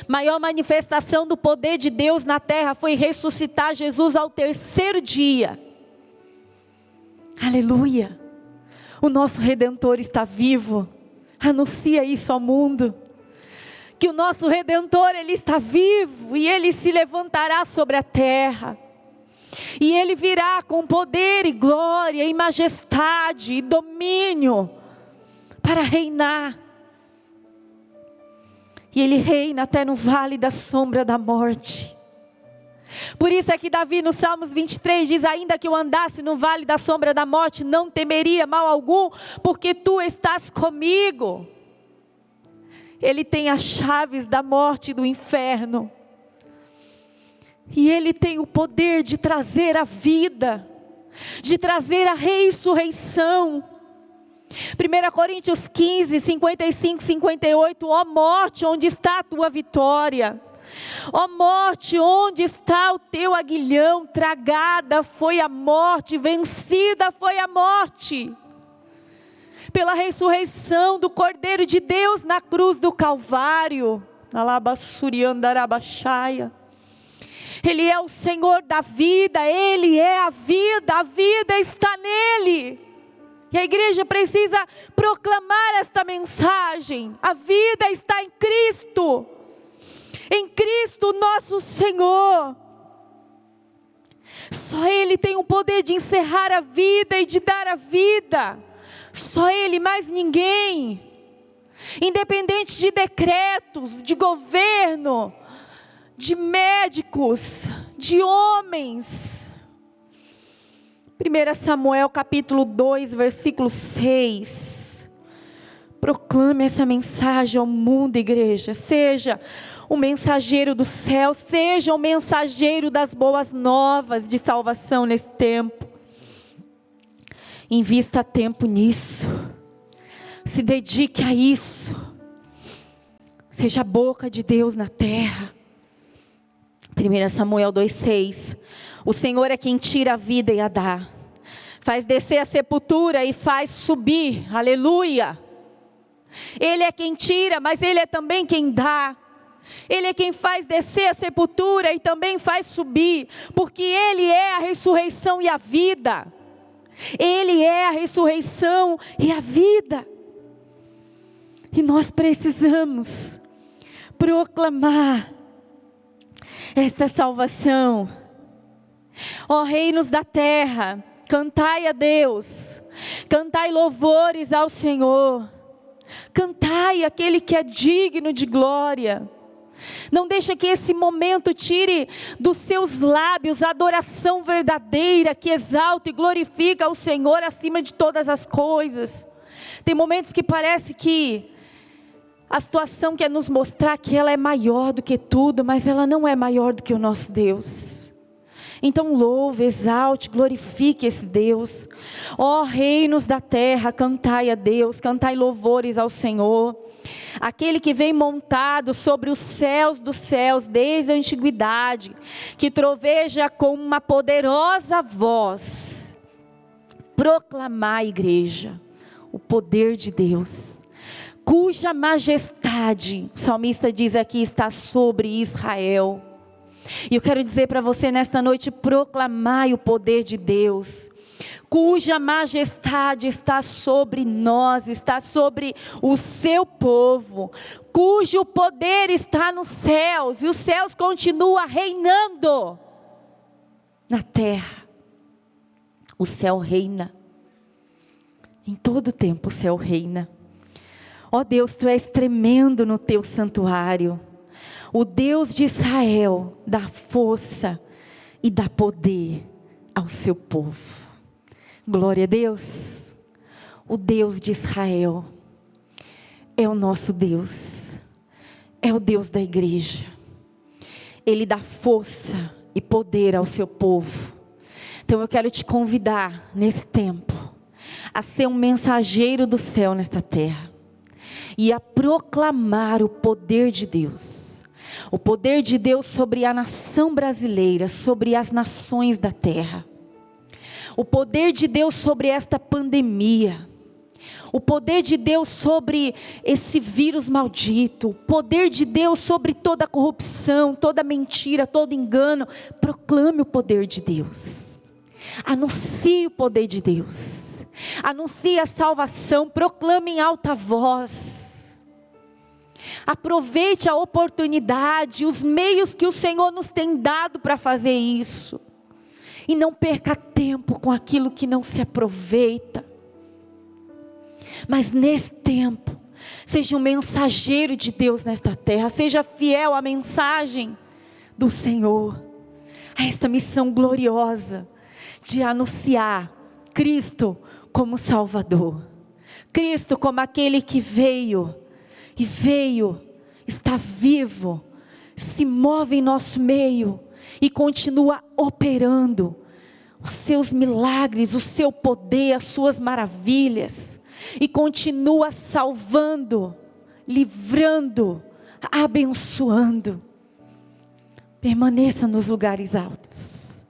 Maior manifestação do poder de Deus na terra foi ressuscitar Jesus ao 3º dia. Aleluia. O nosso Redentor está vivo. Anuncia isso ao mundo. Que o nosso Redentor, Ele está vivo. E Ele se levantará sobre a terra. E Ele virá com poder e glória e majestade e domínio para reinar. E Ele reina até no vale da sombra da morte. Por isso é que Davi no Salmos 23 diz: ainda que eu andasse no vale da sombra da morte, não temeria mal algum, porque Tu estás comigo. Ele tem as chaves da morte e do inferno. E Ele tem o poder de trazer a vida, de trazer a ressurreição. 1 Coríntios 15, 55, 58. Ó morte, onde está a tua vitória? Ó morte, onde está o teu aguilhão? Tragada foi a morte, vencida foi a morte. Pela ressurreição do Cordeiro de Deus na cruz do Calvário. Ele é o Senhor da vida, Ele é a vida está nele. E a igreja precisa proclamar esta mensagem. A vida está em Cristo. Em Cristo nosso Senhor. Só Ele tem o poder de encerrar a vida e de dar a vida. Só Ele, mais ninguém. Independente de decretos, de governo, de médicos, de homens. 1 Samuel capítulo 2, versículo 6. Proclame essa mensagem ao mundo, igreja. Seja o mensageiro do céu, seja o mensageiro das boas novas de salvação nesse tempo. Invista tempo nisso. Se dedique a isso. Seja a boca de Deus na terra. 1 Samuel 2,6. O Senhor é quem tira a vida e a dá. Faz descer a sepultura e faz subir. Aleluia. Ele é quem tira, mas Ele é também quem dá. Ele é quem faz descer a sepultura e também faz subir. Porque Ele é a ressurreição e a vida. Ele é a ressurreição e a vida. E nós precisamos proclamar esta salvação. Ó reinos da terra, cantai a Deus, cantai louvores ao Senhor, cantai aquele que é digno de glória. Não deixa que esse momento tire dos seus lábios a adoração verdadeira, que exalta e glorifica o Senhor acima de todas as coisas. Tem momentos que parece que a situação quer nos mostrar que ela é maior do que tudo, mas ela não é maior do que o nosso Deus. Então louve, exalte, glorifique esse Deus. Ó reinos da terra, cantai a Deus, cantai louvores ao Senhor. Aquele que vem montado sobre os céus dos céus desde a antiguidade, que troveja com uma poderosa voz. Proclamai, igreja, o poder de Deus, cuja majestade, o salmista diz aqui, está sobre Israel. E eu quero dizer para você nesta noite, proclamai o poder de Deus, cuja majestade está sobre nós, está sobre o seu povo, cujo poder está nos céus, e os céus continuam reinando na terra. O céu reina, em todo tempo o céu reina. Ó Deus, Tu és tremendo no Teu santuário. O Deus de Israel dá força e dá poder ao seu povo. Glória a Deus. O Deus de Israel é o nosso Deus. É o Deus da igreja. Ele dá força e poder ao seu povo. Então eu quero te convidar nesse tempo a ser um mensageiro do céu nesta terra e a proclamar o poder de Deus. O poder de Deus sobre a nação brasileira, sobre as nações da terra. O poder de Deus sobre esta pandemia. O poder de Deus sobre esse vírus maldito. O poder de Deus sobre toda a corrupção, toda mentira, todo engano. Proclame o poder de Deus. Anuncie o poder de Deus. Anuncie a salvação. Proclame em alta voz. Aproveite a oportunidade, os meios que o Senhor nos tem dado para fazer isso. E não perca tempo com aquilo que não se aproveita. Mas nesse tempo, seja um mensageiro de Deus nesta terra. Seja fiel à mensagem do Senhor. A esta missão gloriosa de anunciar Cristo como Salvador. Cristo como aquele que veio. E veio, está vivo, se move em nosso meio e continua operando os seus milagres, o seu poder, as suas maravilhas. E continua salvando, livrando, abençoando. Permaneça nos lugares altos.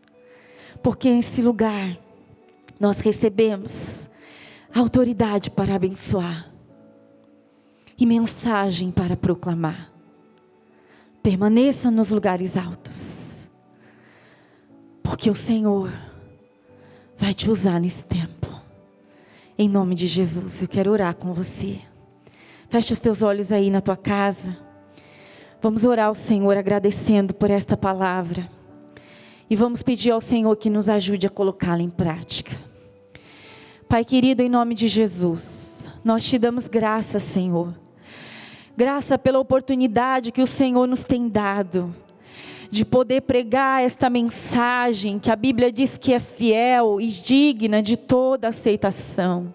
Porque nesse lugar nós recebemos autoridade para abençoar. E mensagem para proclamar. Permaneça nos lugares altos. Porque o Senhor vai te usar nesse tempo. Em nome de Jesus, eu quero orar com você. Feche os teus olhos aí na tua casa. Vamos orar ao Senhor agradecendo por esta palavra. E vamos pedir ao Senhor que nos ajude a colocá-la em prática. Pai querido, em nome de Jesus, nós te damos graça, Senhor. Graça pela oportunidade que o Senhor nos tem dado, de poder pregar esta mensagem, que a Bíblia diz que é fiel e digna de toda aceitação.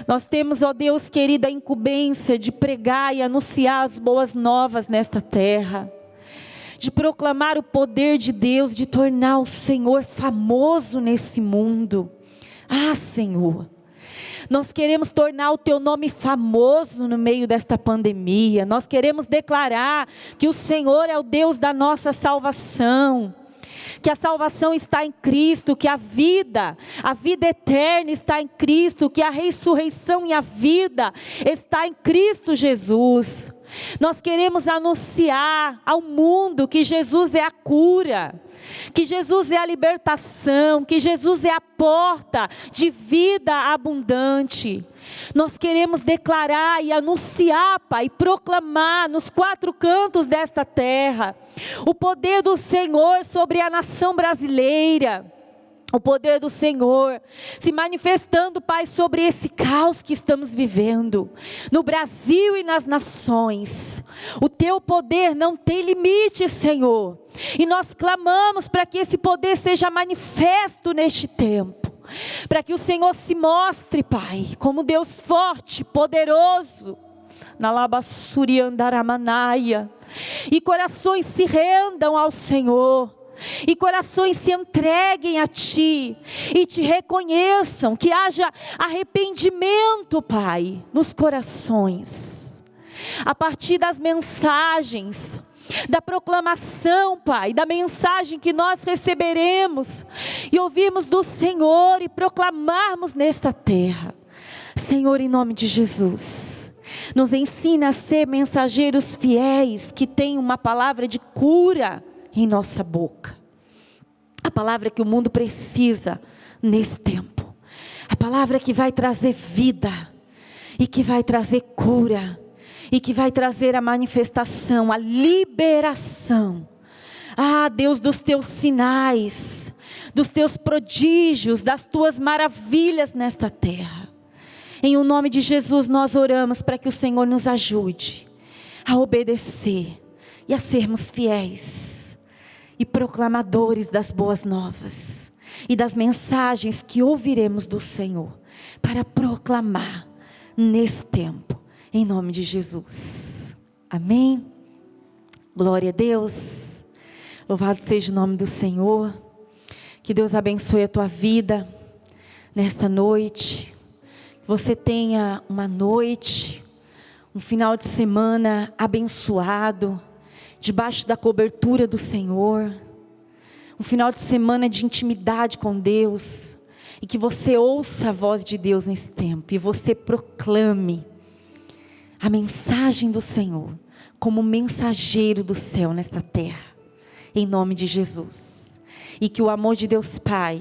Nós temos, ó Deus querido, a incumbência de pregar e anunciar as boas novas nesta terra, de proclamar o poder de Deus, de tornar o Senhor famoso nesse mundo. Ah, Senhor, nós queremos tornar o Teu nome famoso no meio desta pandemia. Nós queremos declarar que o Senhor é o Deus da nossa salvação. Que a salvação está em Cristo, que a vida eterna está em Cristo, que a ressurreição e a vida está em Cristo Jesus. Nós queremos anunciar ao mundo que Jesus é a cura, que Jesus é a libertação, que Jesus é a porta de vida abundante. Nós queremos declarar e anunciar, Pai, proclamar nos quatro cantos desta terra o poder do Senhor sobre a nação brasileira. O poder do Senhor se manifestando, Pai, sobre esse caos que estamos vivendo no Brasil e nas nações. O Teu poder não tem limite, Senhor. E nós clamamos para que esse poder seja manifesto neste tempo. Para que o Senhor se mostre, Pai, como Deus forte, poderoso. Na labassuri andaramanaia. E corações se rendam ao Senhor. E corações se entreguem a Ti e Te reconheçam, que haja arrependimento, Pai, nos corações, a partir das mensagens, da proclamação, Pai, da mensagem que nós receberemos e ouvirmos do Senhor e proclamarmos nesta terra. Senhor, em nome de Jesus, nos ensina a ser mensageiros fiéis, que têm uma palavra de cura em nossa boca. A palavra que o mundo precisa nesse tempo. A palavra que vai trazer vida, e que vai trazer cura, e que vai trazer a manifestação, a liberação. Ah, Deus, dos teus sinais, dos teus prodígios, das tuas maravilhas nesta terra. Em o nome de Jesus nós oramos para que o Senhor nos ajude a obedecer e a sermos fiéis e proclamadores das boas novas e das mensagens que ouviremos do Senhor para proclamar nesse tempo, em nome de Jesus. Amém? Glória a Deus. Louvado seja o nome do Senhor. Que Deus abençoe a tua vida nesta noite. Que você tenha uma noite, um final de semana abençoado, debaixo da cobertura do Senhor. Um final de semana de intimidade com Deus. E que você ouça a voz de Deus nesse tempo. E você proclame a mensagem do Senhor como mensageiro do céu nesta terra. Em nome de Jesus. E que o amor de Deus Pai,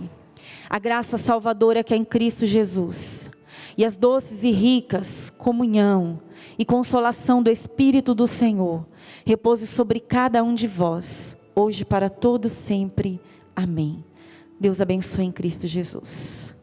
a graça salvadora que é em Cristo Jesus, e as doces e ricas comunhão e consolação do Espírito do Senhor, repouse sobre cada um de vós, hoje para todos sempre. Amém. Deus abençoe em Cristo Jesus.